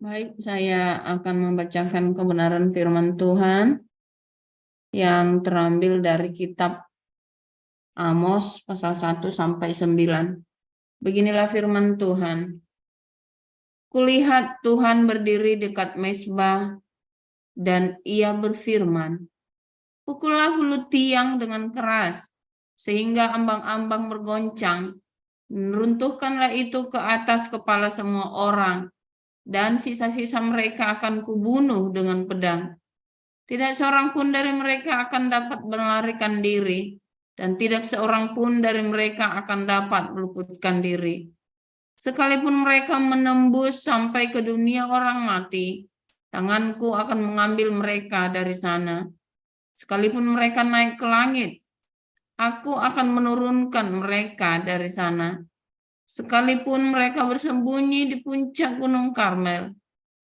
Baik, saya akan membacakan kebenaran firman Tuhan yang terambil dari kitab Amos pasal 1 sampai 9. Beginilah firman Tuhan. Kulihat Tuhan berdiri dekat mezbah dan ia berfirman, pukullah hulu tiang dengan keras, sehingga ambang-ambang bergoncang. Runtuhkanlah itu ke atas kepala semua orang, dan sisa-sisa mereka akan kubunuh dengan pedang. Tidak seorang pun dari mereka akan dapat melarikan diri, dan tidak seorang pun dari mereka akan dapat meluputkan diri. Sekalipun mereka menembus sampai ke dunia orang mati, tanganku akan mengambil mereka dari sana. Sekalipun mereka naik ke langit, aku akan menurunkan mereka dari sana. Sekalipun mereka bersembunyi di puncak Gunung Karmel,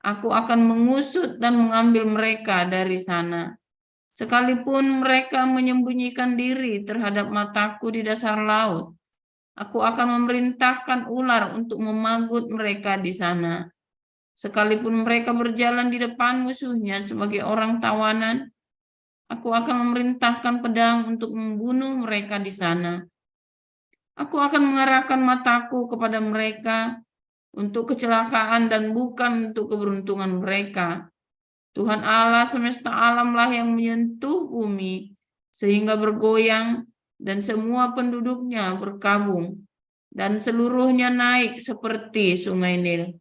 aku akan mengusut dan mengambil mereka dari sana. Sekalipun mereka menyembunyikan diri terhadap mataku di dasar laut, aku akan memerintahkan ular untuk memagut mereka di sana. Sekalipun mereka berjalan di depan musuhnya sebagai orang tawanan, aku akan memerintahkan pedang untuk membunuh mereka di sana. Aku akan mengarahkan mataku kepada mereka untuk kecelakaan dan bukan untuk keberuntungan mereka. Tuhan Allah semesta alamlah yang menyentuh bumi sehingga bergoyang dan semua penduduknya berkabung dan seluruhnya naik seperti sungai Nil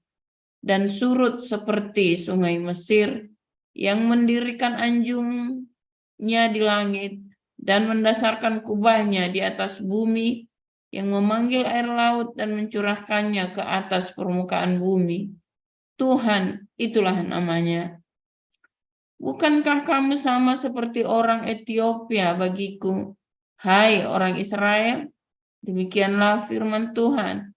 dan surut seperti sungai Mesir yang mendirikan anjungnya di langit dan mendasarkan kubahnya di atas bumi, yang memanggil air laut dan mencurahkannya ke atas permukaan bumi. Tuhan, itulah namanya. Bukankah kamu sama seperti orang Ethiopia bagiku, hai orang Israel? Demikianlah firman Tuhan.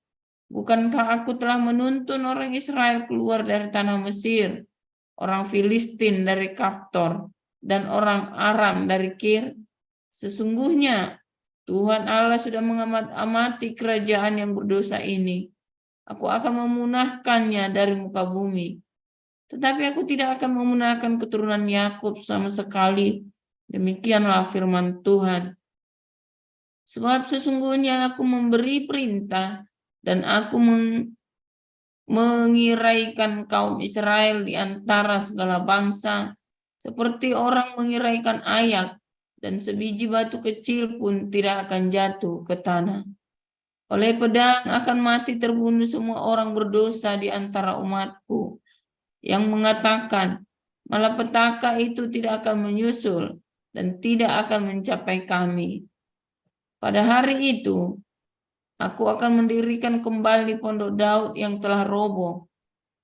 Bukankah aku telah menuntun orang Israel keluar dari tanah Mesir, orang Filistin dari Kaftor, dan orang Aram dari Kir? Sesungguhnya Tuhan Allah sudah mengamati kerajaan yang berdosa ini. Aku akan memunahkannya dari muka bumi. Tetapi aku tidak akan memunahkan keturunan Yakub sama sekali. Demikianlah firman Tuhan. Sebab sesungguhnya aku memberi perintah dan aku mengiraikan kaum Israel di antara segala bangsa, seperti orang mengiraikan ayak, dan sebiji batu kecil pun tidak akan jatuh ke tanah. Oleh pedang akan mati terbunuh semua orang berdosa di antara umatku, yang mengatakan, malapetaka itu tidak akan menyusul dan tidak akan mencapai kami. Pada hari itu, aku akan mendirikan kembali pondok Daud yang telah roboh.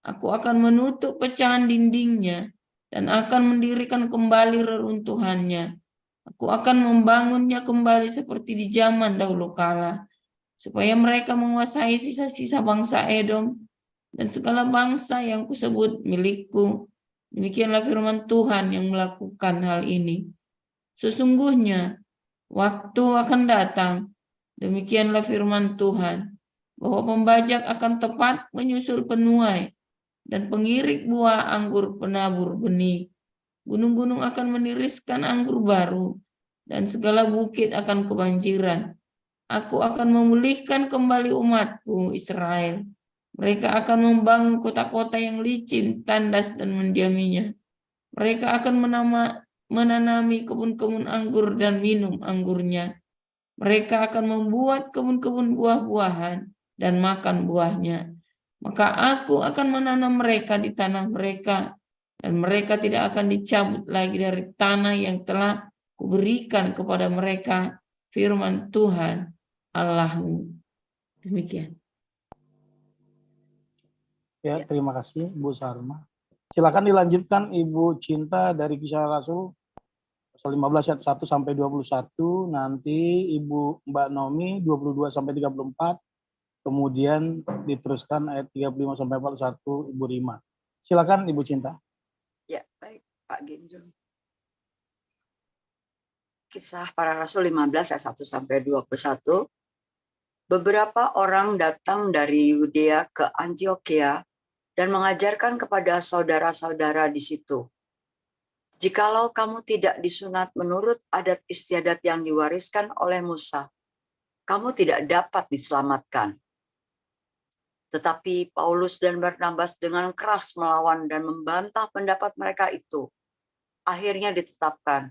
Aku akan menutup pecahan dindingnya dan akan mendirikan kembali reruntuhannya. Aku akan membangunnya kembali seperti di zaman dahulu kala, supaya mereka menguasai sisa-sisa bangsa Edom dan segala bangsa yang kusebut milikku. Demikianlah firman Tuhan yang melakukan hal ini. Sesungguhnya waktu akan datang, demikianlah firman Tuhan, bahwa pembajak akan tepat menyusul penuai dan pengirik buah anggur penabur benih. Gunung-gunung akan meniriskan anggur baru dan segala bukit akan kebanjiran. Aku akan memulihkan kembali umatku Israel. Mereka akan membangun kota-kota yang licin, tandas dan mendiaminya. Mereka akan menanami kebun-kebun anggur dan minum anggurnya. Mereka akan membuat kebun-kebun buah-buahan dan makan buahnya. Maka aku akan menanam mereka di tanah mereka, dan mereka tidak akan dicabut lagi dari tanah yang telah kuberikan kepada mereka, firman Tuhan Allahmu. Demikian. Ya, terima kasih Bu Sarma. Silakan dilanjutkan Ibu Cinta dari Kisah Rasul pasal 15 ayat 1 sampai 21, nanti Ibu Mbak Nomi 22 sampai 34, kemudian diteruskan ayat 35 sampai 41 Ibu Rima. Silakan Ibu Cinta. Ya, baik Pak Ginjung. Kisah Para Rasul 15 ayat 1 sampai 21. Beberapa orang datang dari Yudea ke Antioquia dan mengajarkan kepada saudara-saudara di situ. Jikalau kamu tidak disunat menurut adat istiadat yang diwariskan oleh Musa, kamu tidak dapat diselamatkan. Tetapi Paulus dan Barnabas dengan keras melawan dan membantah pendapat mereka itu. Akhirnya ditetapkan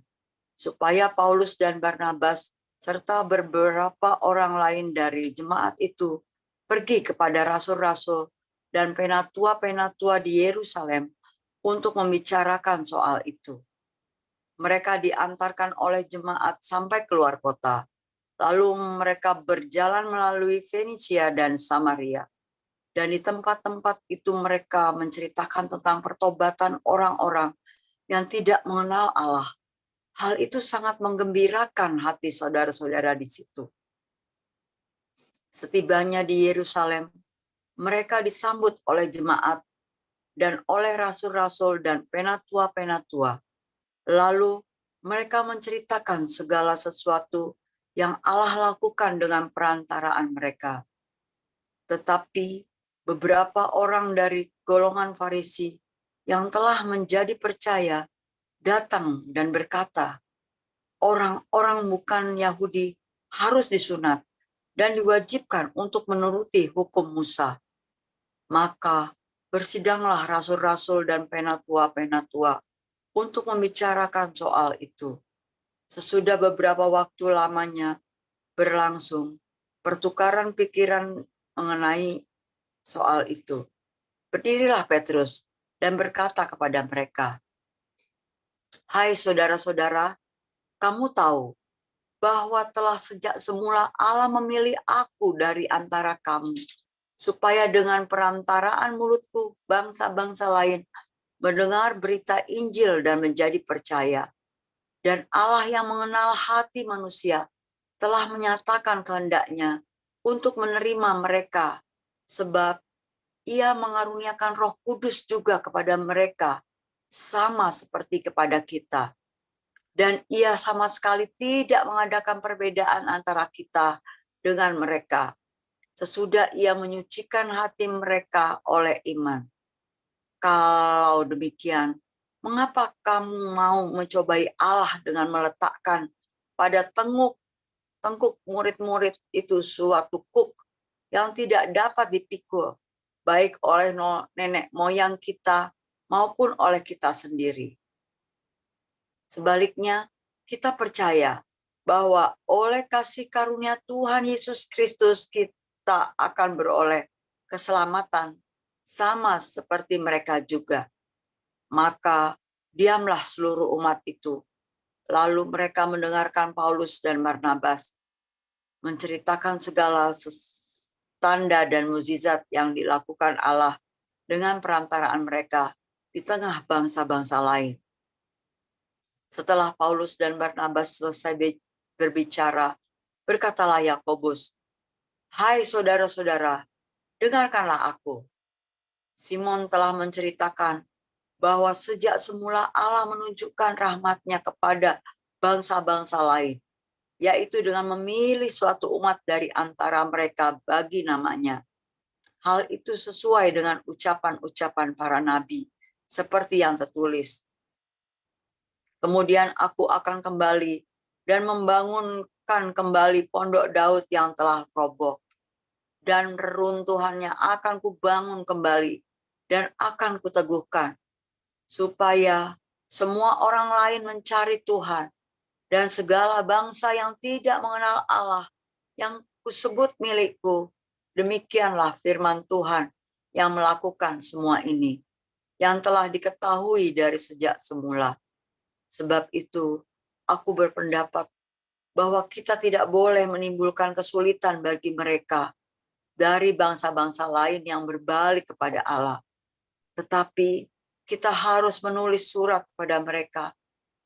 supaya Paulus dan Barnabas serta beberapa orang lain dari jemaat itu pergi kepada rasul-rasul dan penatua-penatua di Yerusalem untuk membicarakan soal itu. Mereka diantarkan oleh jemaat sampai keluar kota. Lalu mereka berjalan melalui Fenisia dan Samaria. Dan di tempat-tempat itu mereka menceritakan tentang pertobatan orang-orang yang tidak mengenal Allah. Hal itu sangat menggembirakan hati saudara-saudara di situ. Setibanya di Yerusalem, mereka disambut oleh jemaat dan oleh rasul-rasul dan penatua-penatua. Lalu mereka menceritakan segala sesuatu yang Allah lakukan dengan perantaraan mereka. Tetapi beberapa orang dari golongan Farisi yang telah menjadi percaya datang dan berkata, orang-orang bukan Yahudi harus disunat dan diwajibkan untuk menuruti hukum Musa. Maka bersidanglah rasul-rasul dan penatua-penatua untuk membicarakan soal itu. Sesudah beberapa waktu lamanya berlangsung, pertukaran pikiran mengenai soal itu. Berdirilah Petrus dan berkata kepada mereka, "Hai saudara-saudara, kamu tahu bahwa telah sejak semula Allah memilih aku dari antara kamu, supaya dengan perantaraan mulutku bangsa-bangsa lain mendengar berita Injil dan menjadi percaya. Dan Allah yang mengenal hati manusia telah menyatakan kehendaknya untuk menerima mereka, sebab Ia mengaruniakan Roh Kudus juga kepada mereka, sama seperti kepada kita. Dan Ia sama sekali tidak mengadakan perbedaan antara kita dengan mereka, sesudah Ia menyucikan hati mereka oleh iman. Kalau demikian, mengapa kamu mau mencobai Allah dengan meletakkan pada tengkuk murid-murid itu suatu kuk yang tidak dapat dipikul, baik oleh nenek moyang kita maupun oleh kita sendiri? Sebaliknya, kita percaya bahwa oleh kasih karunia Tuhan Yesus Kristus kita akan beroleh keselamatan sama seperti mereka juga. Maka diamlah seluruh umat itu. Lalu mereka mendengarkan Paulus dan Barnabas menceritakan segala tanda dan mukjizat yang dilakukan Allah dengan perantaraan mereka di tengah bangsa-bangsa lain. Setelah Paulus dan Barnabas selesai berbicara, berkatalah Yakobus, "Hai saudara-saudara, dengarkanlah aku. Simon telah menceritakan bahwa sejak semula Allah menunjukkan rahmat-Nya kepada bangsa-bangsa lain, yaitu dengan memilih suatu umat dari antara mereka bagi namanya. Hal itu sesuai dengan ucapan-ucapan para nabi, seperti yang tertulis. Kemudian aku akan kembali dan membangunkan kembali pondok Daud yang telah roboh, dan reruntuhannya akan kubangun kembali dan akan kuteguhkan, supaya semua orang lain mencari Tuhan, dan segala bangsa yang tidak mengenal Allah yang kusebut milikku. Demikianlah firman Tuhan yang melakukan semua ini, yang telah diketahui dari sejak semula. Sebab itu, aku berpendapat bahwa kita tidak boleh menimbulkan kesulitan bagi mereka dari bangsa-bangsa lain yang berbalik kepada Allah. Tetapi kita harus menulis surat kepada mereka,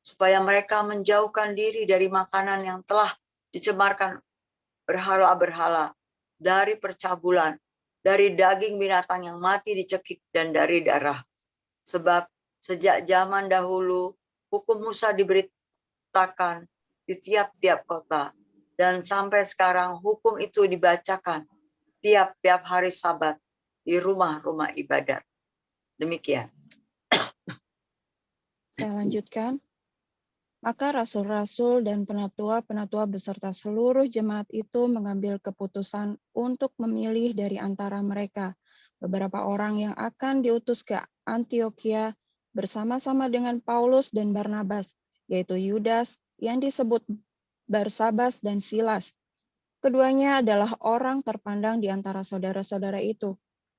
supaya mereka menjauhkan diri dari makanan yang telah dicemarkan berhala-berhala, dari percabulan, dari daging binatang yang mati dicekik, dan dari darah. Sebab sejak zaman dahulu, hukum Musa diberitakan di tiap-tiap kota, dan sampai sekarang hukum itu dibacakan tiap-tiap hari Sabat di rumah-rumah ibadat. Demikian. Saya lanjutkan. Maka rasul-rasul dan penatua-penatua beserta seluruh jemaat itu mengambil keputusan untuk memilih dari antara mereka beberapa orang yang akan diutus ke Antioquia bersama-sama dengan Paulus dan Barnabas, yaitu Yudas yang disebut Barsabas dan Silas. Keduanya adalah orang terpandang di antara saudara-saudara itu.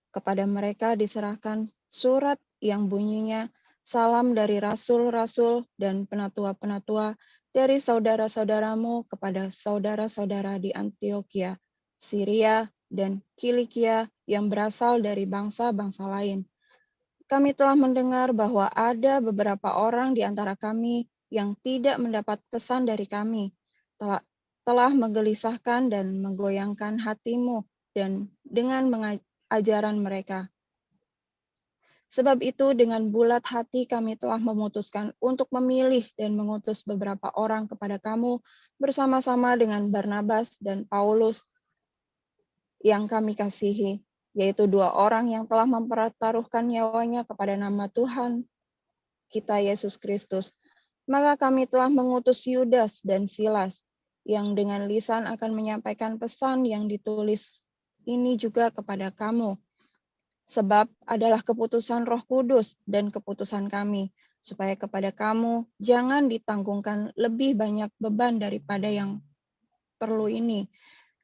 Kepada mereka diserahkan surat yang bunyinya, salam dari rasul-rasul dan penatua-penatua dari saudara-saudaramu kepada saudara-saudara di Antioquia, Syria, dan Kilikia yang berasal dari bangsa-bangsa lain. Kami telah mendengar bahwa ada beberapa orang di antara kami yang tidak mendapat pesan dari kami, telah menggelisahkan dan menggoyangkan hatimu dan dengan ajaran mereka. Sebab itu dengan bulat hati kami telah memutuskan untuk memilih dan mengutus beberapa orang kepada kamu bersama-sama dengan Barnabas dan Paulus yang kami kasihi, yaitu 2 orang yang telah mempertaruhkan nyawanya kepada nama Tuhan kita Yesus Kristus. Maka kami telah mengutus Yudas dan Silas yang dengan lisan akan menyampaikan pesan yang ditulis ini juga kepada kamu. Sebab adalah keputusan Roh Kudus dan keputusan kami, supaya kepada kamu jangan ditanggungkan lebih banyak beban daripada yang perlu ini.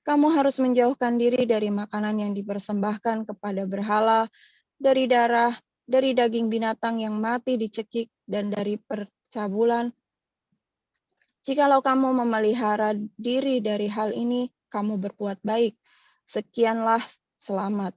Kamu harus menjauhkan diri dari makanan yang dipersembahkan kepada berhala, dari darah, dari daging binatang yang mati dicekik, dan dari percabulan. Jikalau kamu memelihara diri dari hal ini, kamu berbuat baik. Sekianlah selamat.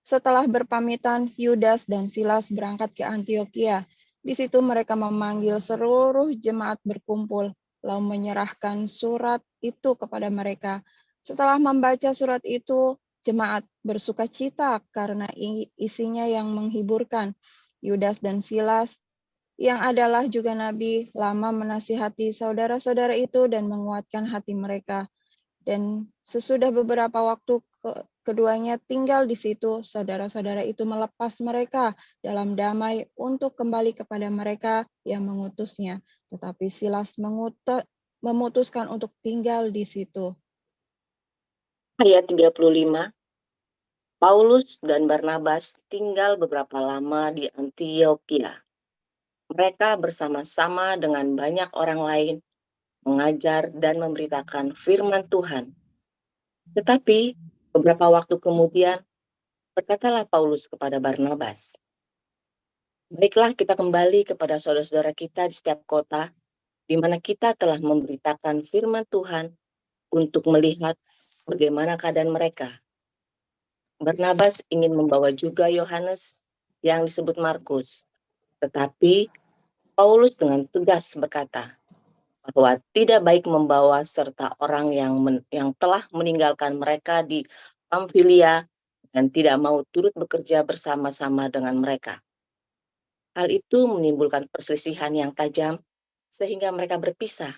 Setelah berpamitan, Yudas dan Silas berangkat ke Antioquia. Di situ mereka memanggil seluruh jemaat berkumpul, lalu menyerahkan surat itu kepada mereka. Setelah membaca surat itu, jemaat bersukacita karena isinya yang menghiburkan. Yudas dan Silas, yang adalah juga nabi, lama menasihati saudara-saudara itu dan menguatkan hati mereka. Dan sesudah beberapa waktu keduanya tinggal di situ, saudara-saudara itu melepas mereka dalam damai untuk kembali kepada mereka yang mengutusnya. Tetapi Silas memutuskan untuk tinggal di situ. Ayat 35. Paulus dan Barnabas tinggal beberapa lama di Antioquia. Mereka bersama-sama dengan banyak orang lain mengajar dan memberitakan firman Tuhan. Tetapi beberapa waktu kemudian berkatalah Paulus kepada Barnabas, "Baiklah kita kembali kepada saudara-saudara kita di setiap kota, di mana kita telah memberitakan firman Tuhan untuk melihat bagaimana keadaan mereka." Barnabas ingin membawa juga Yohanes yang disebut Markus, tetapi Paulus dengan tegas berkata bahwa tidak baik membawa serta orang yang telah meninggalkan mereka di Pamfilia dan tidak mau turut bekerja bersama-sama dengan mereka. Hal itu menimbulkan perselisihan yang tajam sehingga mereka berpisah.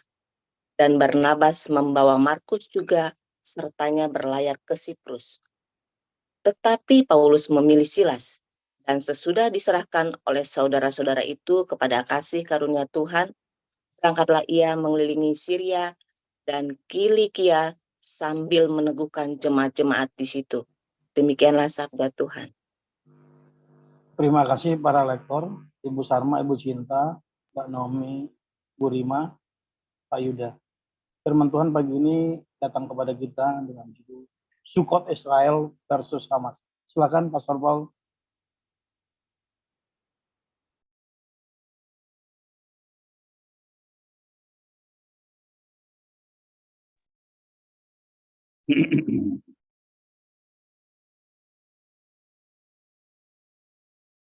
Dan Barnabas membawa Markus juga sertanya berlayar ke Siprus. Tetapi Paulus memilih Silas, dan sesudah diserahkan oleh saudara-saudara itu kepada kasih karunia Tuhan, berangkatlah ia mengelilingi Syria dan Kilikia sambil meneguhkan jemaat-jemaat di situ. Demikianlah sabda Tuhan. Terima kasih para lektor, Ibu Sarma, Ibu Cinta, Mbak Nomi, Bu Rima, Pak Yuda. Firman Tuhan pagi ini datang kepada kita dengan judul Sukot Israel versus Hamas. Silakan Pastor Paul.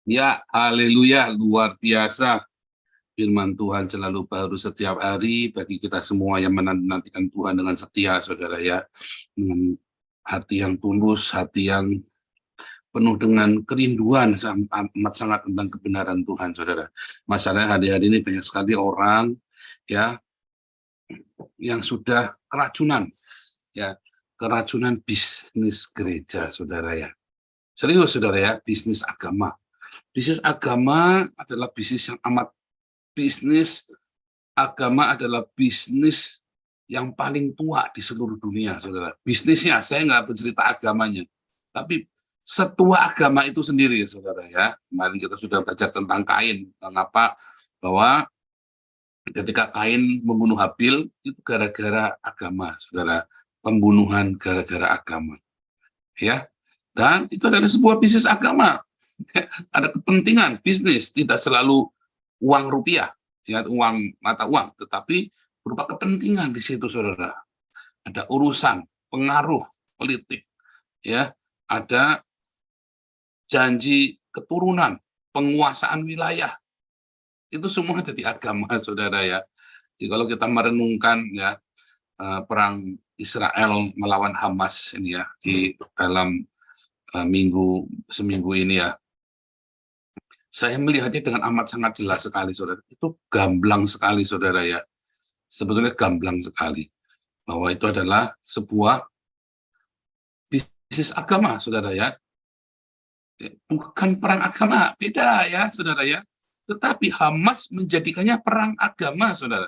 Ya, haleluya, luar biasa. Firman Tuhan selalu baru setiap hari bagi kita semua yang menantikan Tuhan dengan setia, saudara ya. Dengan hati yang tulus, hati yang penuh dengan kerinduan amat sangat tentang kebenaran Tuhan, saudara. Masalahnya hari-hari ini banyak sekali orang ya yang sudah keracunan, ya keracunan bisnis gereja, saudara ya. Serius, saudara ya, bisnis agama. Bisnis agama adalah bisnis yang amat bisnis. Agama adalah bisnis yang paling tua di seluruh dunia, saudara. Bisnisnya, saya nggak bercerita agamanya, tapi setua agama itu sendiri, saudara ya. Kemarin kita sudah belajar tentang Kain, mengapa bahwa ketika Kain membunuh Habil itu gara-gara agama, saudara. Pembunuhan gara-gara agama, ya. Dan itu adalah sebuah bisnis agama. Ada kepentingan bisnis, tidak selalu uang rupiah, ya, uang mata uang, tetapi berupa kepentingan di situ, saudara. Ada urusan pengaruh politik, ya, ada janji keturunan, penguasaan wilayah, itu semua ada di agama, saudara ya. Jadi kalau kita merenungkan ya perang Israel melawan Hamas ini ya di dalam seminggu ini ya, saya melihatnya dengan amat sangat jelas sekali, saudara. Itu gamblang sekali, saudara ya. Sebetulnya gamblang sekali. Bahwa itu adalah sebuah bisnis agama, saudara ya. Bukan perang agama, beda ya, saudara ya. Tetapi Hamas menjadikannya perang agama, saudara.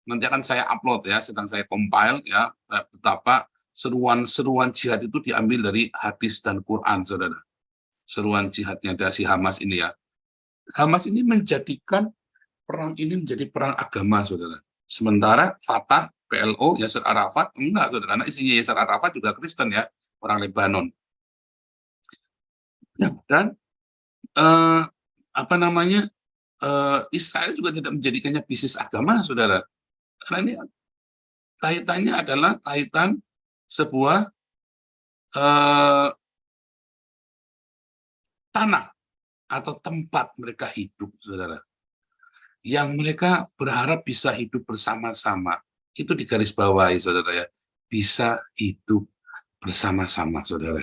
Nanti akan saya upload ya, sedang saya compile ya, betapa seruan-seruan jihad itu diambil dari hadis dan Quran, saudara. Seruan jihadnya dari si Hamas ini ya. Hamas ini menjadikan perang ini menjadi perang agama, saudara. Sementara Fatah, PLO, Yasser Arafat, enggak, saudara. Karena isinya Yasser Arafat juga Kristen ya, orang Lebanon. Ya, dan Israel juga tidak menjadikannya bisnis agama, saudara. Karena ini kaitannya adalah kaitan sebuah tanah atau tempat mereka hidup, saudara. Yang mereka berharap bisa hidup bersama-sama. Itu digarisbawahi, saudara ya. Bisa hidup bersama-sama, saudara.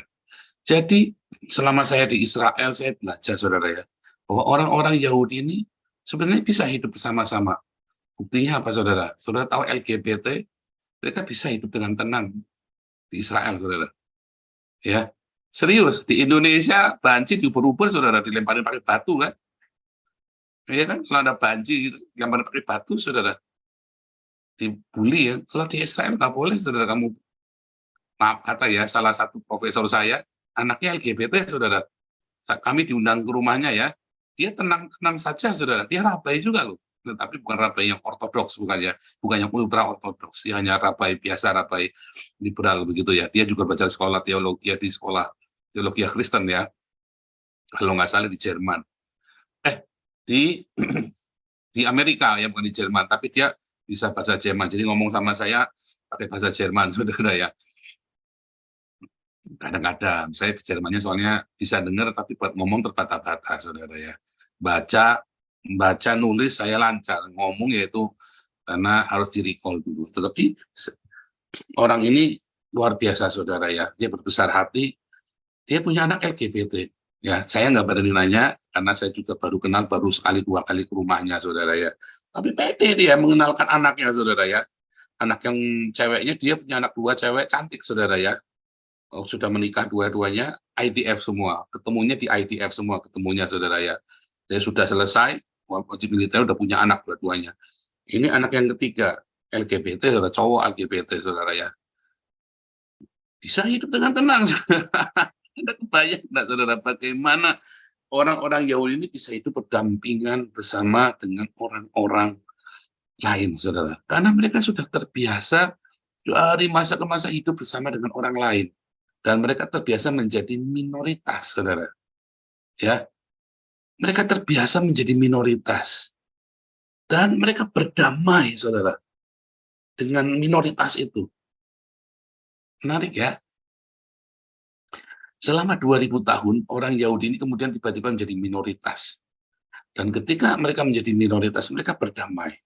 Jadi selama saya di Israel, saya belajar, saudara ya, bahwa orang-orang Yahudi ini sebenarnya bisa hidup bersama-sama. Buktinya apa, saudara? Saudara tahu LGBT, mereka bisa hidup dengan tenang di Israel, saudara. Ya, serius, di Indonesia banci diubur-ubur, saudara, dilemparin pakai batu kan? Ya kan, kalau ada banci dilemparin pakai batu, saudara, dibully ya. Kalau di Israel nggak boleh, saudara. Kamu, maaf kata ya, salah satu profesor saya, anaknya LGBT, saudara. Kami diundang ke rumahnya ya, dia tenang-tenang saja, saudara. Dia rabai juga loh, tapi bukan rabai yang ortodoks, bukan yang ultra ortodoks. Dia hanya rabai biasa, rabai liberal begitu ya. Dia juga belajar sekolah teologi di sekolah teologi Kristen ya, kalau nggak salah di Jerman. Di Amerika ya, bukan di Jerman, tapi dia bisa bahasa Jerman. Jadi ngomong sama saya pakai bahasa Jerman, saudara ya. Kadang-kadang saya di Jermannya soalnya bisa dengar, tapi buat ngomong terbata-bata, saudara ya. Baca nulis saya lancar, ngomong yaitu karena harus di-recall dulu. Tetapi orang ini luar biasa, saudara ya. Dia berbesar hati, dia punya anak LGBT. Ya, saya nggak berani nanya, karena saya juga baru kenal, baru sekali 2 kali ke rumahnya, saudara ya. Tapi pede dia mengenalkan anaknya, saudara ya. Anak yang ceweknya, dia punya anak 2 cewek cantik, saudara ya. Sudah menikah dua-duanya, ITF semua. Ketemunya di ITF semua, ketemunya, saudara ya. Dia sudah selesai, wajib militer, udah punya anak dua-duanya. Ini anak yang ketiga, LGBT, saudara, cowok LGBT, saudara ya. Bisa hidup dengan tenang, saudara. Anda kebayang, saudara, bagaimana orang-orang Yahudi ini bisa hidup berdampingan bersama dengan orang-orang lain, saudara. Karena mereka sudah terbiasa dari masa ke masa hidup bersama dengan orang lain. Dan mereka terbiasa menjadi minoritas, saudara. Ya, mereka terbiasa menjadi minoritas. Dan mereka berdamai, saudara, dengan minoritas itu. Menarik ya. Selama 2000 tahun, orang Yahudi ini kemudian tiba-tiba menjadi minoritas. Dan ketika mereka menjadi minoritas, mereka berdamai.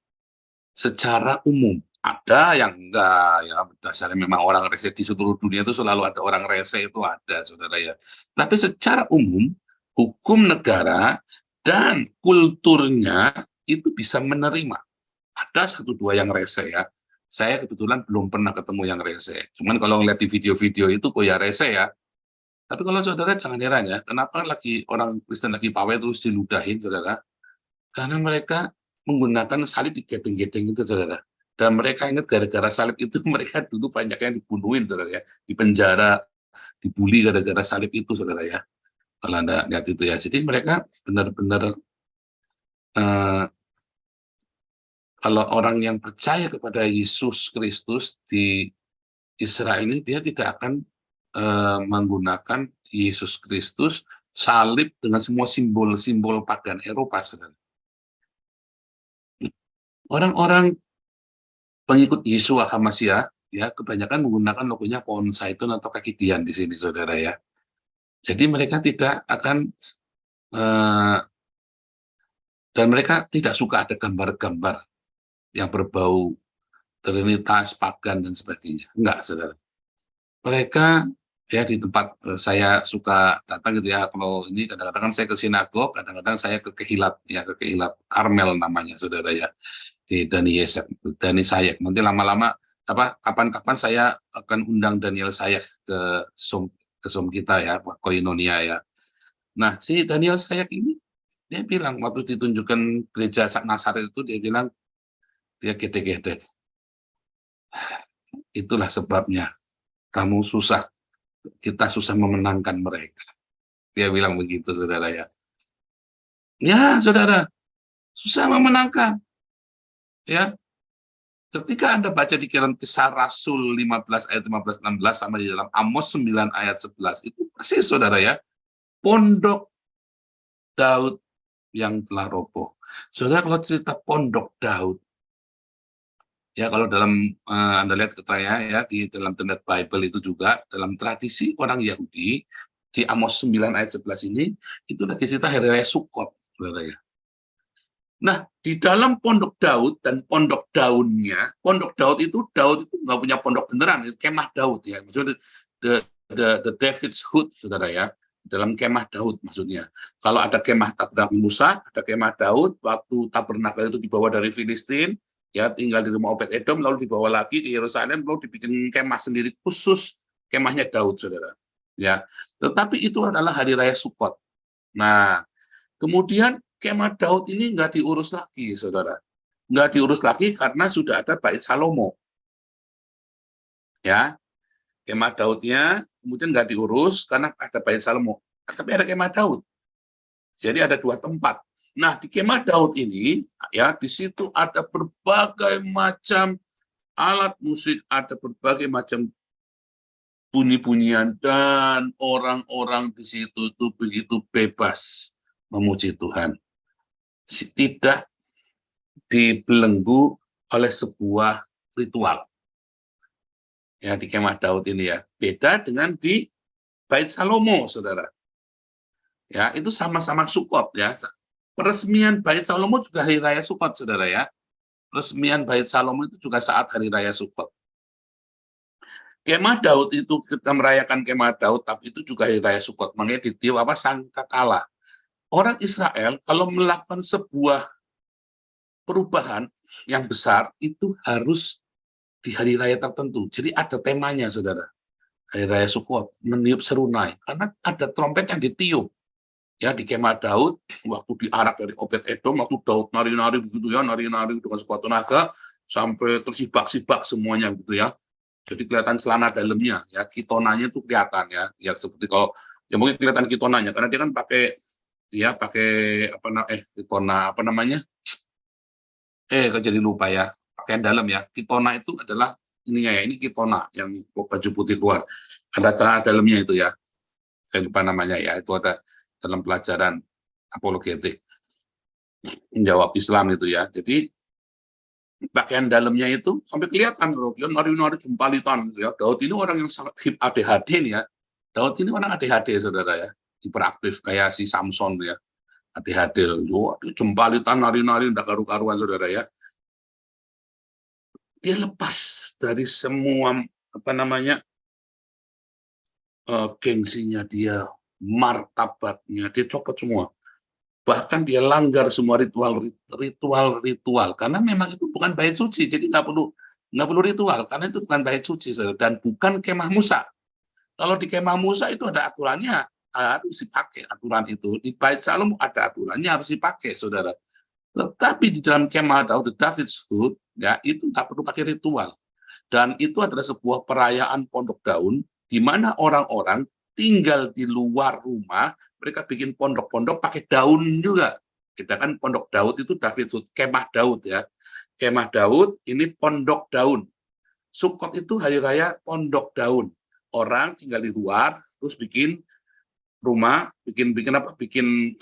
Secara umum. Ada yang enggak, ya dasarnya memang orang rese di seluruh dunia itu selalu ada orang rese, itu ada, saudara ya. Tapi secara umum, hukum negara dan kulturnya itu bisa menerima. Ada 1-2 yang rese ya. Saya kebetulan belum pernah ketemu yang rese. Cuman kalau ngeliat di video-video itu kok ya rese ya. Tapi kalau saudara jangan heran ya, kenapa lagi orang Kristen lagi pawai terus diludahin, saudara? Karena mereka menggunakan salib digedeng-gedeng itu, saudara. Dan mereka ingat gara-gara salib itu mereka dulu banyak yang dibunuhin, saudara ya, di penjara, dibully gara-gara salib itu, saudara ya. Kalau Anda lihat itu ya, jadi mereka benar-benar kalau orang yang percaya kepada Yesus Kristus di Israel ini, dia tidak akan menggunakan Yesus Kristus salib dengan semua simbol-simbol pagan Eropa, saudara. Orang-orang pengikut Yeshua HaMashiach ya kebanyakan menggunakan logonya pohon zaitun atau kaki tian di sini, saudara ya. Jadi mereka tidak akan dan mereka tidak suka ada gambar-gambar yang berbau trinitas, pagan dan sebagainya. Enggak, saudara. Mereka ya di tempat saya suka datang gitu ya, kalau ini kadang-kadang saya ke sinagog, kadang-kadang saya ke Kehilat ya, ke Kehilat Karmel namanya, saudara ya, di Dani Sayek. Nanti lama-lama kapan-kapan saya akan undang Daniel Sayek ke Zoom kita ya, Koinonia ya. Nah, si Daniel Sayek ini dia bilang waktu ditunjukkan gereja Nasaret itu, dia bilang dia gede-gede. Itulah sebabnya kita susah memenangkan mereka. Dia bilang begitu, saudara ya. Ya, saudara, susah memenangkan. Ya, ketika Anda baca di dalam Kisah Rasul 15 ayat 15-16 sama di dalam Amos 9 ayat 11, itu persis, saudara ya, pondok Daud yang telah roboh. Saudara, kalau cerita pondok Daud, ya kalau dalam Anda lihat keterangan ya di dalam Tenet Bible itu juga dalam tradisi orang Yahudi di Amos 9 ayat 11 ini itu lagi cerita hari raya Sukkot, saudara ya. Nah, di dalam pondok Daud dan pondok daunnya, pondok Daud itu nggak punya pondok beneran, itu kemah Daud ya. Maksudnya the David's Hood, saudara ya. Dalam kemah Daud maksudnya. Kalau ada kemah tabernakel Musa, ada kemah Daud waktu tabernakel itu dibawa dari Filistin, ya tinggal di rumah Obed-Edom, lalu dibawa lagi ke Yerusalem, lalu dibikin kemah sendiri khusus kemahnya Daud, saudara. Ya, tetapi itu adalah hari raya Sukkot. Nah, kemudian kemah Daud ini nggak diurus lagi, saudara. Nggak diurus lagi karena sudah ada Bait Salomo. Ya, kemah Daudnya kemudian nggak diurus karena ada Bait Salomo. Tapi ada kemah Daud. Jadi ada dua tempat. Nah, di kemah Daud ini, ya, di situ ada berbagai macam alat musik, ada berbagai macam bunyi-bunyian, dan orang-orang di situ itu begitu bebas memuji Tuhan. Tidak dibelenggu oleh sebuah ritual. Ya, di kemah Daud ini ya. Beda dengan di Bait Salomo, saudara. Ya, itu sama-sama Sukkot ya. Peresmian Bait Salomo juga hari raya Sukkot, saudara ya. Peresmian Bait Salomo itu juga saat hari raya Sukkot. Kemah Daud itu kita merayakan kemah Daud, tapi itu juga hari raya Sukkot. Makanya ditiup sangkakala. Orang Israel kalau melakukan sebuah perubahan yang besar itu harus di hari raya tertentu. Jadi ada temanya, saudara. Hari raya Sukkot meniup serunai karena ada trompet yang ditiup. Ya, di kemah Daud waktu diarak dari Obed-Edom, waktu Daud nari-nari begitu ya, nari-nari dengan sekuat tenaga sampai tersibak-sibak semuanya gitu ya. Jadi kelihatan celana dalamnya ya, kitonanya itu kelihatan ya. Ya seperti kalau ya mungkin kelihatan kitonanya karena dia kan pakai kitona apa namanya? Kok jadi lupa ya. Pakaian dalam ya. Kitona itu adalah ininya ya, ini kitona yang baju putih keluar. Ada celana dalamnya itu ya. Saya lupa namanya ya, itu ada dalam pelajaran apologetik menjawab Islam itu ya. Jadi pakaian dalamnya itu sampai kelihatan loh, dia nari-nari jumpalitan gitu ya. Daud ini orang yang sangat ADHD nih ya. Daud ini orang ADHD, saudara ya. Hiperaktif kayak si Samson ya. ADHD, jumpalitan nari-nari enggak karu-karuan, saudara ya. Dia lepas dari semua gengsinya dia, martabatnya, dia copot semua. Bahkan dia langgar semua ritual karena memang itu bukan bait suci, jadi nggak perlu ritual karena itu bukan bait suci, dan bukan kemah Musa. Kalau di kemah Musa itu ada aturannya, harus dipakai aturan itu. Di Bait Salomo ada aturannya, harus dipakai, saudara. Tetapi di dalam kemah Daud, David's Hood, ya itu nggak perlu pakai ritual. Dan itu adalah sebuah perayaan pondok daun, di mana orang-orang tinggal di luar rumah, mereka bikin pondok-pondok pakai daun juga. Kita kan pondok Daud itu David's Hood, kemah Daud ya. Kemah Daud ini pondok daun. Sukot itu hari raya pondok daun. Orang tinggal di luar, terus bikin rumah, bikin apa? Bikin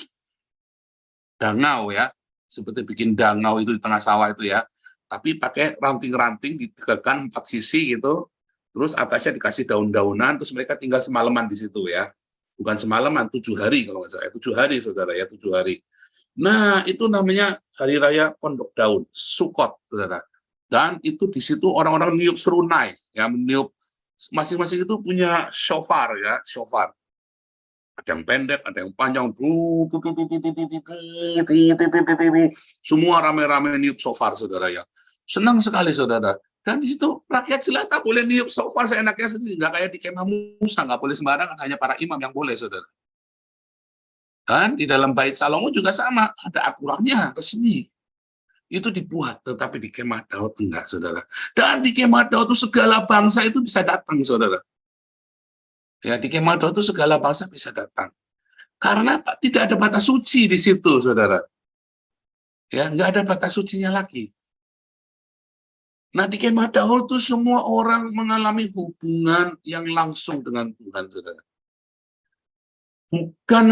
dangau ya, seperti bikin dangau itu di tengah sawah itu ya. Tapi pakai ranting-ranting ditegakkan 4 sisi gitu. Terus atasnya dikasih daun-daunan, terus mereka tinggal semalaman di situ ya. Bukan semalaman, 7 hari kalau nggak salah. 7 hari saudara ya, 7 hari. Nah itu namanya hari raya pondok daun, Sukot saudara. Dan itu di situ orang-orang niup serunai, ya meniup. Masing-masing itu punya shofar ya, shofar. Ada yang pendek, ada yang panjang. Semua rame-rame niup shofar, saudara ya. Senang sekali, saudara. Dan di situ rakyat jelata boleh niup shofar seenaknya sendiri. Nggak kayak di kemah Musa, nggak boleh sembarangan. Hanya para imam yang boleh, saudara. Dan di dalam Bait Salomo juga sama. Ada aturannya, resmi. Itu dibuat, tetapi di kemah Daud enggak, saudara. Dan di kemah Daud itu segala bangsa itu bisa datang, saudara. Ya, di kemah Daud itu segala bangsa bisa datang. Karena tidak ada batas suci di situ, saudara. Ya, enggak ada batas sucinya lagi. Nah, di kemah Daud itu semua orang mengalami hubungan yang langsung dengan Tuhan, saudara. Bukan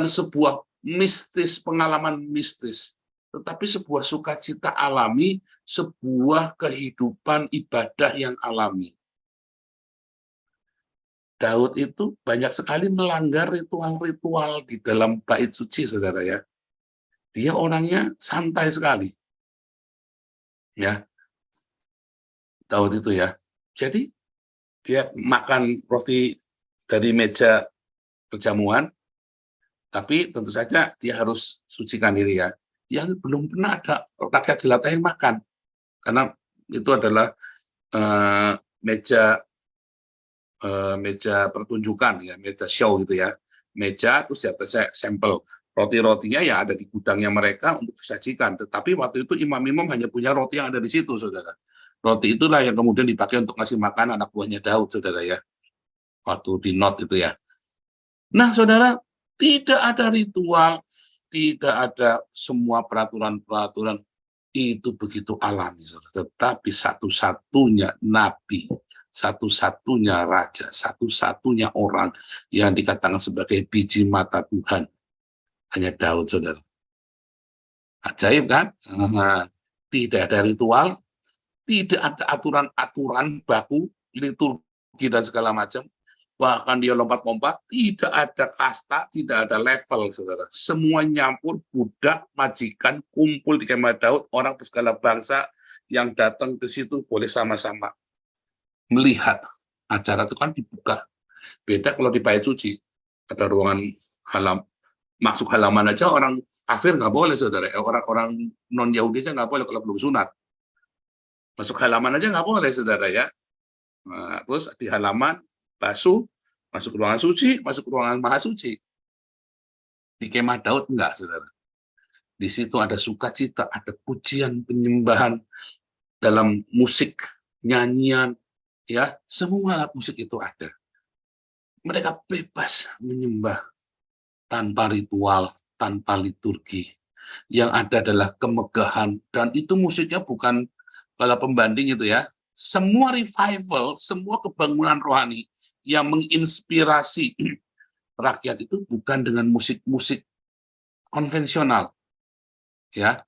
sebuah mistis, pengalaman mistis, tetapi sebuah sukacita alami, sebuah kehidupan ibadah yang alami. Daud itu banyak sekali melanggar ritual-ritual di dalam bait suci, saudara ya. Dia orangnya santai sekali. Ya. Daud itu ya. Jadi dia makan roti dari meja perjamuan, tapi tentu saja dia harus sucikan diri ya. Yang belum pernah ada rakyat jelata yang makan, karena itu adalah meja pertunjukan ya, meja show gitu ya, meja terus di atasnya sampel roti-rotinya ya ada di gudangnya mereka untuk disajikan. Tetapi waktu itu imam-imam hanya punya roti yang ada di situ, saudara. Roti itulah yang kemudian dipakai untuk ngasih makan anak buahnya Daud, saudara ya, waktu di Not itu ya. Nah, saudara, tidak ada ritual, tidak ada semua peraturan-peraturan, itu begitu alami, saudara. Tetapi satu-satunya nabi, satu-satunya raja, satu-satunya orang yang dikatakan sebagai biji mata Tuhan, hanya Daud, saudara. Ajaib kan? Tidak ada ritual, tidak ada aturan-aturan baku, liturgi dan segala macam. Bahkan dia lompat-lompat, tidak ada kasta, tidak ada level, saudara. Semua nyampur, budak, majikan, kumpul di kemah Daud, orang segala bangsa yang datang ke situ boleh sama-sama melihat acara itu kan dibuka. Beda kalau di bait suci, ada ruangan masuk halaman aja orang kafir nggak boleh, saudara. Orang non Yahudi aja nggak boleh kalau belum sunat. Masuk halaman aja nggak boleh, saudara ya. Nah, terus di halaman basuh, masuk ruangan suci, masuk ruangan maha suci. Di kemah Daud enggak, saudara. Di situ ada sukacita, ada pujian, penyembahan dalam musik, nyanyian, ya, semua alat musik itu ada. Mereka bebas menyembah tanpa ritual, tanpa liturgi. Yang ada adalah kemegahan, dan itu musiknya bukan kalau pembanding itu ya. Semua revival, semua kebangunan rohani yang menginspirasi rakyat itu bukan dengan musik-musik konvensional, ya,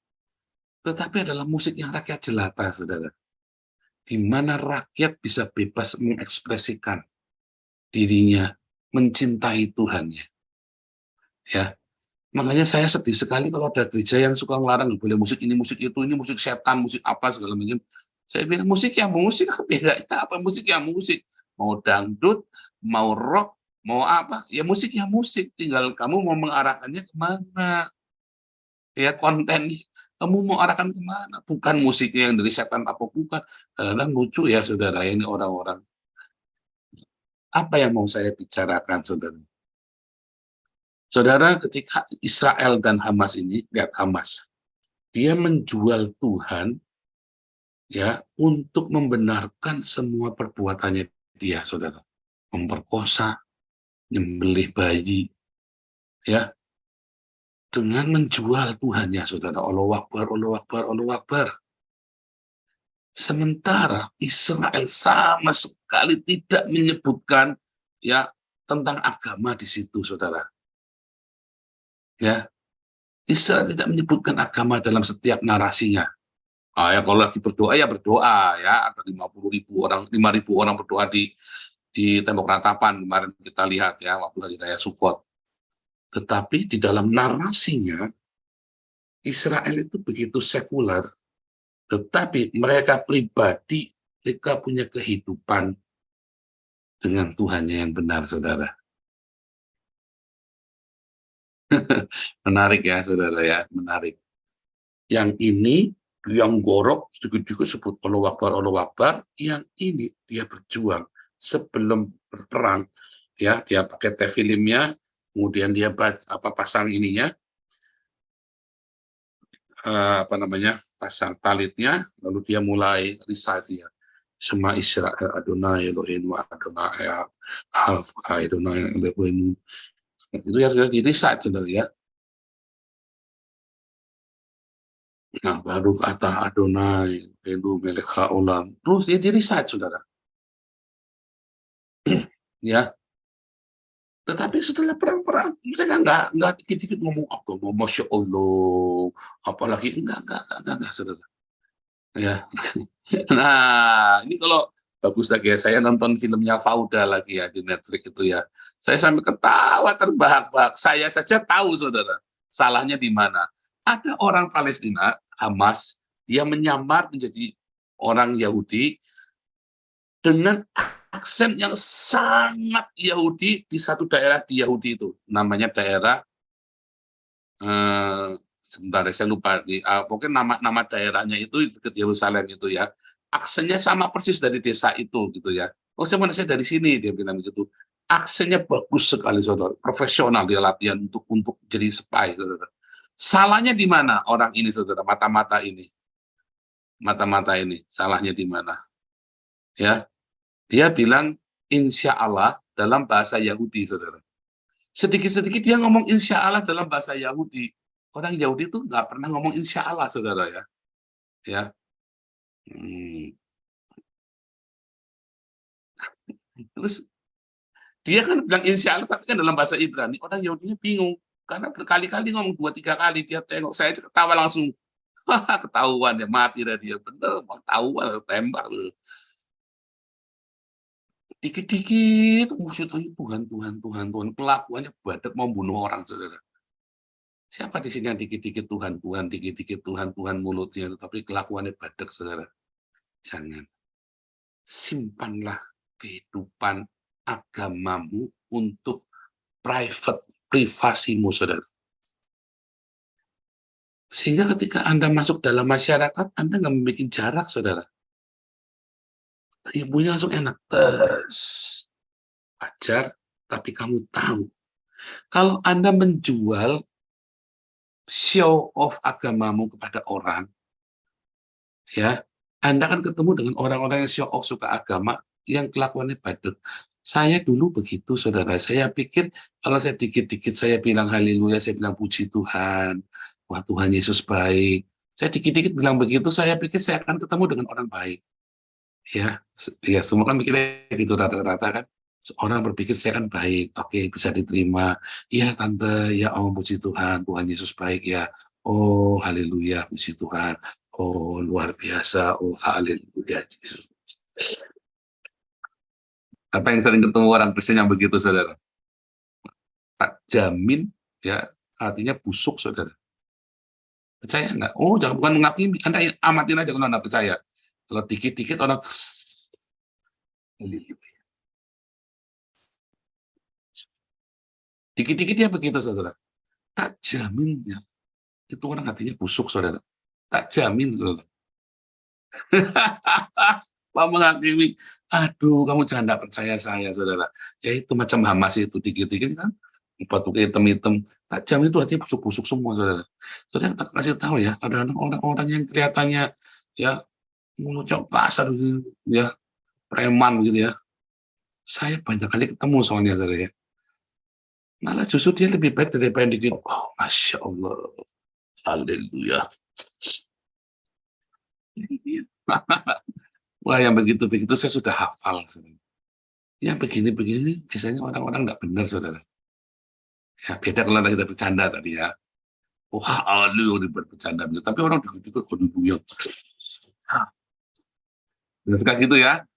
tetapi adalah musik yang rakyat jelata, saudara, di mana rakyat bisa bebas mengekspresikan dirinya, mencintai Tuhannya, ya. Makanya saya sedih sekali kalau ada gereja yang suka ngelarang, boleh musik ini, musik itu, ini musik setan, musik apa segala macam. Saya bilang musik ya musik, bedanya apa musik ya musik, mau dangdut, mau rock, mau apa, ya musik ya musik, tinggal kamu mau mengarahkannya kemana, ya konten kamu mau arahkan kemana, bukan musiknya yang dari setan apa bukan. Kadang-kadang lucu ya, saudara, ini orang-orang Apa yang mau saya bicarakan, saudara? Saudara, ketika Israel dan Hamas ini, lihat Hamas, dia menjual Tuhan ya untuk membenarkan semua perbuatannya dia, saudara. Memperkosa, menyembelih bayi, ya, dengan menjual Tuhannya, saudara. Allahu Akbar, Allahu Akbar, Allahu Akbar. Sementara Israel sama sekali tidak menyebutkan ya tentang agama di situ, saudara. Ya, Israel tidak menyebutkan agama dalam setiap narasinya. Ya kalau lagi berdoa ya berdoa ya, ada 50.000 orang, 5.000 orang berdoa di tembok ratapan kemarin kita lihat ya waktu hari raya Sukot. Tetapi di dalam narasinya Israel itu begitu sekuler, tetapi mereka pribadi mereka punya kehidupan dengan Tuhannya yang benar, saudara. Menarik ya, saudara ya, menarik. Yang ini yang gorok sedikit-sedikit sebut Allahu Akbar, Allahu Akbar. Yang ini dia berjuang sebelum berperang, ya dia pakai tefilimnya, kemudian dia pasang ininya, pasang talitnya, lalu dia mulai recite ya. Sema Israel Adonai Elohim Adonai Adonai Elohim. Itu yang sudah di-recite, saudara ya. Nah, baru kata Adonai Elu Melek Haolam. Terus dia di-recite, saudara. Ya. Tetapi setelah perang-perang, mereka nggak dikit-dikit ngomong agama, Masya Allah, apalagi enggak, saudara. Ya. Nah, ini kalau bagus lagi ya, saya nonton filmnya Fauda lagi ya di Netflix itu ya. Saya sampai ketawa terbahak-bahak. Saya saja tahu, saudara, salahnya di mana. Ada orang Palestina, Hamas, dia menyamar menjadi orang Yahudi dengan aksen yang sangat Yahudi di satu daerah di Yahudi itu. Namanya daerah, sebentar saya lupa, pokoknya nama daerahnya itu dekat Yerusalem itu ya. Aksennya sama persis dari desa itu gitu ya. Oh, saya dari sini, dia bilang begitu. Aksennya bagus sekali, saudara. Profesional dia latihan untuk jadi spy, saudara. Salahnya di mana orang ini, saudara? Mata-mata ini, salahnya di mana? Ya, dia bilang insya Allah dalam bahasa Yahudi, saudara. Sedikit-sedikit dia ngomong insya Allah dalam bahasa Yahudi. Orang Yahudi itu nggak pernah ngomong insya Allah, saudara ya. Ya. Terus dia kan bilang insya Allah, tapi kan dalam bahasa Ibrani. Orang Yahudinya bingung karena berkali-kali ngomong 2-3 kali. Dia tengok saya ketawa langsung. Ketahuan ya, mati dah dia. Bener, ketahuan, tembak. Dikit-dikit musuhnya Tuhan. Pelakuannya badak mau bunuh orang, saudara. Siapa di sini yang dikit-dikit Tuhan, dikit-dikit Tuhan mulutnya, tetapi kelakuannya badak, saudara. Jangan. Simpanlah kehidupan agamamu untuk privasimu, saudara. Sehingga ketika Anda masuk dalam masyarakat, Anda nggak membuat jarak, saudara. Ibunya langsung enak. Ajar, tapi kamu tahu. Kalau Anda menjual show off agamamu kepada orang, ya, Anda akan ketemu dengan orang-orang yang show off suka agama, yang kelakuannya badut. Saya dulu begitu, saudara. Saya pikir kalau saya dikit-dikit saya bilang haleluya, saya bilang puji Tuhan, wah Tuhan Yesus baik. Saya dikit-dikit bilang begitu, saya pikir saya akan ketemu dengan orang baik. Ya semua kan mikirnya gitu rata-rata kan. Orang berpikir saya kan baik, oke bisa diterima. Iya tante, ya om puji Tuhan, Tuhan Yesus baik ya. Oh haleluya, puji Tuhan. Oh luar biasa, oh haleluya Yesus. Apa yang sering ketemu orang Kristen yang begitu, saudara? Tak jamin, ya artinya busuk, saudara. Percaya nggak? Oh jangan, bukan mengakimi, Anda amatin aja kalau Anda percaya. Kalau dikit-dikit orang dikit-dikit ya begitu, saudara. Tak jaminnya itu orang hatinya busuk, saudara. Tak jamin, saudara. Pak menghakimi, aduh kamu jangan tidak percaya saya, saudara. Ya itu macam Hamas itu, dikit-dikit kan, batu hitam-hitam, tajam itu hati busuk-busuk semua, saudara. Saudara kita kasih tahu ya, ada orang-orang yang kelihatannya ya mulutnya kasar gitu, ya preman gitu ya. Saya banyak kali ketemu soalnya, saudara ya. Malah justru dia lebih baik daripada yang dikit. Oh, Masya Allah. Haleluya. Wah, yang begitu-begitu saya sudah hafal. Saudara. Yang begini-begini biasanya orang-orang nggak benar, saudara. Ya, beda kalau kita bercanda tadi ya. Wah, lu bercanda. Tapi orang juga kode buyut. Kayak gitu ya.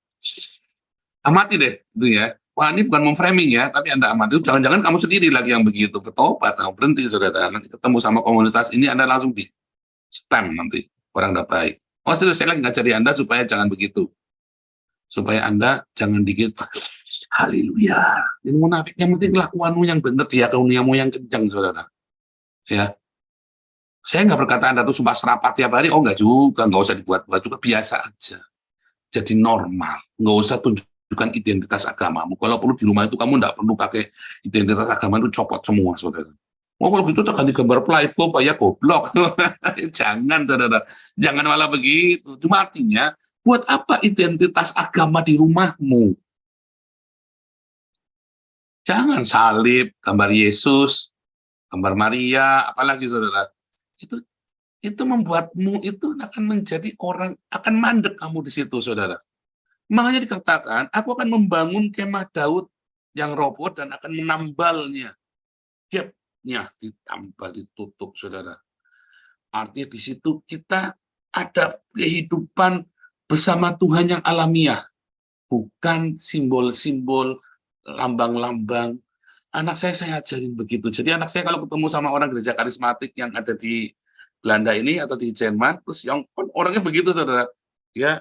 Amati deh, itu ya. Wah, ini bukan memframing ya, tapi Anda amati. Jangan-jangan kamu sendiri lagi yang begitu. Bertobat, berhenti, saudara. Nanti ketemu sama komunitas ini, Anda langsung di stem nanti. Orang nggak baik. Oh, saya lagi ngajari Anda supaya jangan begitu. Supaya Anda jangan dikit. Haleluya. Ini munafik. Yang penting kelakuanmu yang benar, diakoniamu yang kencang, saudara. Ya. Saya nggak berkata Anda tuh sumpah serapah tiap hari. Oh, nggak juga. Nggak usah dibuat-buat juga. Biasa aja. Jadi normal. Nggak usah tunjukkan identitas agamamu. Kalau perlu di rumah itu kamu nggak perlu pakai identitas agama itu, copot semua, saudara. Oh, kalau gitu tak ganti gambar playboy, ya goblok. Jangan, saudara. Jangan malah begitu. Cuma artinya, buat apa identitas agama di rumahmu? Jangan salib, gambar Yesus, gambar Maria, apalagi, saudara. Itu membuatmu itu akan menjadi orang, akan mandek kamu di situ, saudara. Makanya dikatakan, aku akan membangun kemah Daud yang roboh dan akan menambalnya. Gapnya ditambal, ditutup, saudara. Artinya di situ kita ada kehidupan bersama Tuhan yang alamiah. Bukan simbol-simbol, lambang-lambang. Anak saya ajarin begitu. Jadi anak saya kalau ketemu sama orang gereja karismatik yang ada di Belanda ini atau di Jerman, terus yang orangnya begitu, saudara. Ya,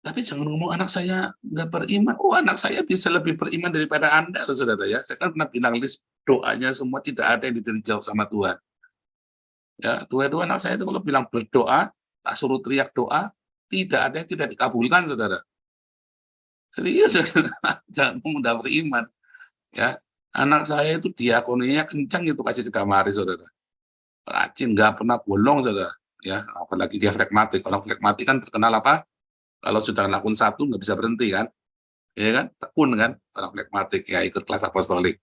tapi jangan ngomong anak saya nggak beriman. Oh, anak saya bisa lebih beriman daripada Anda, saudara ya. Saya kan pernah bilang list doanya semua tidak ada yang dijawab sama Tuhan. Ya, dua-dua anak saya itu kalau bilang berdoa, tak suruh teriak doa, tidak ada yang tidak dikabulkan, saudara. Serius, saudara. Jangan mudah beriman. Ya, anak saya itu diakoninya kencang itu kasih ke kamar, saudara. Rajin, nggak pernah bolong, saudara. Ya, apalagi dia flegmatik. Orang flegmatik kan terkenal apa? Kalau sudah lakukan satu nggak bisa berhenti kan? Ya kan? Tekun kan? Orang flegmatik ya ikut kelas apostolik.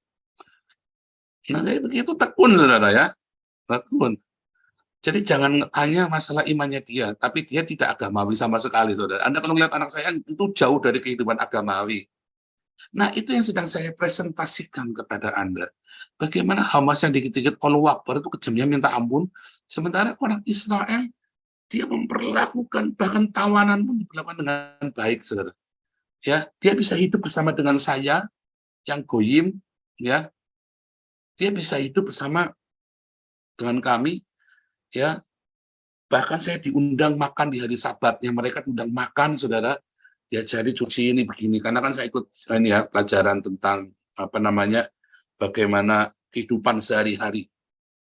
Nah, saya begitu tekun, saudara ya. Tekun. Jadi jangan hanya masalah imannya dia, tapi dia tidak agamawi sama sekali, saudara. Anda kalau melihat anak saya itu jauh dari kehidupan agamawi. Nah, itu yang sedang saya presentasikan kepada Anda. Bagaimana Hamas yang dikit-dikit Allahu Akbar itu kejamnya minta ampun, sementara orang Israel dia memperlakukan bahkan tawanan pun diperlakukan dengan baik, saudara. Ya, dia bisa hidup bersama dengan saya yang goyim, ya. Dia bisa hidup bersama dengan kami, ya. Bahkan saya diundang makan di hari Sabatnya, mereka diundang makan, saudara. Diajari cuci ini begini, karena kan saya ikut ini ya pelajaran tentang apa namanya bagaimana kehidupan sehari-hari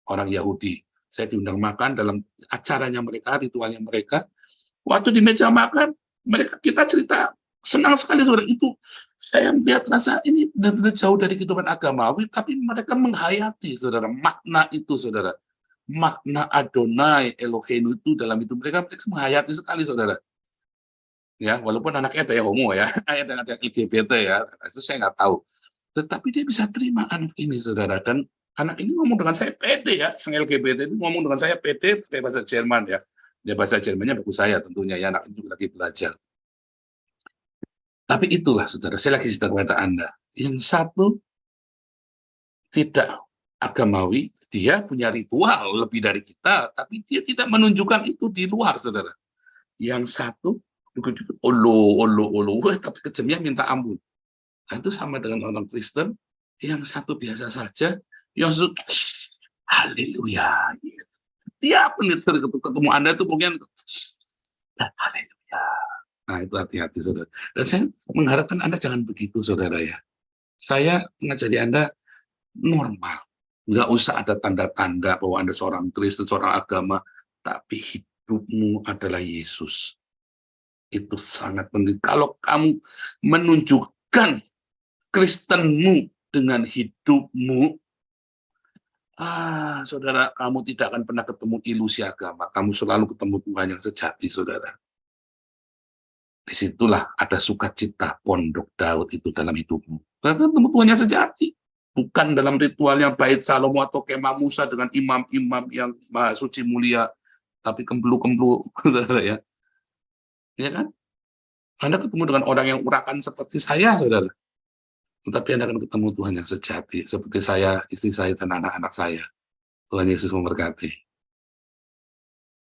orang Yahudi. Saya diundang makan dalam acaranya mereka, ritualnya mereka. Waktu di meja makan, kita cerita senang sekali, saudara. Itu saya melihat rasa ini benar-benar jauh dari kehidupan agamawi, tapi mereka menghayati, saudara, makna itu, saudara. Makna Adonai Eloheinu itu dalam hidup mereka menghayati sekali, saudara. Ya, walaupun anaknya ada yang homo ya, ada yang LGBT ya, itu saya nggak tahu. Tetapi dia bisa terima anak ini, saudara. Dan anak ini ngomong dengan saya pede ya, yang LGBT itu ngomong dengan saya pede pakai bahasa Jerman ya. Ya bahasa Jermannya bagus saya tentunya ya, anak itu juga lagi belajar. Tapi itulah, saudara, saya lagi cerita kepada Anda. Yang satu tidak agamawi, dia punya ritual lebih dari kita, tapi dia tidak menunjukkan itu di luar, saudara. Yang satu olo, tapi kejamnya minta ampun. Nah, itu sama dengan orang Kristen, yang satu biasa saja, yang satu haleluya. Tiap menit ketemu Anda itu mungkin haleluya. Nah, itu hati-hati, saudara. Dan saya mengharapkan Anda jangan begitu, saudara ya. Saya mengajari Anda normal. Nggak usah ada tanda-tanda bahwa Anda seorang Kristen, seorang agama, tapi hidupmu adalah Yesus. Itu sangat penting. Kalau kamu menunjukkan Kristenmu dengan hidupmu, saudara, kamu tidak akan pernah ketemu ilusi agama. Kamu selalu ketemu Tuhan yang sejati, saudara. Disitulah ada sukacita pondok Daud itu dalam hidupmu. Karena ketemu Tuhan yang sejati. Bukan dalam ritualnya bait Salomo atau kemah Musa dengan imam-imam yang maha suci mulia, tapi kemblu-kemblu, saudara ya. Ya kan? Anda ketemu dengan orang yang urakan seperti saya, saudara. Tetapi Anda akan ketemu Tuhan yang sejati, seperti saya, istri saya, dan anak-anak saya. Tuhan Yesus memberkati.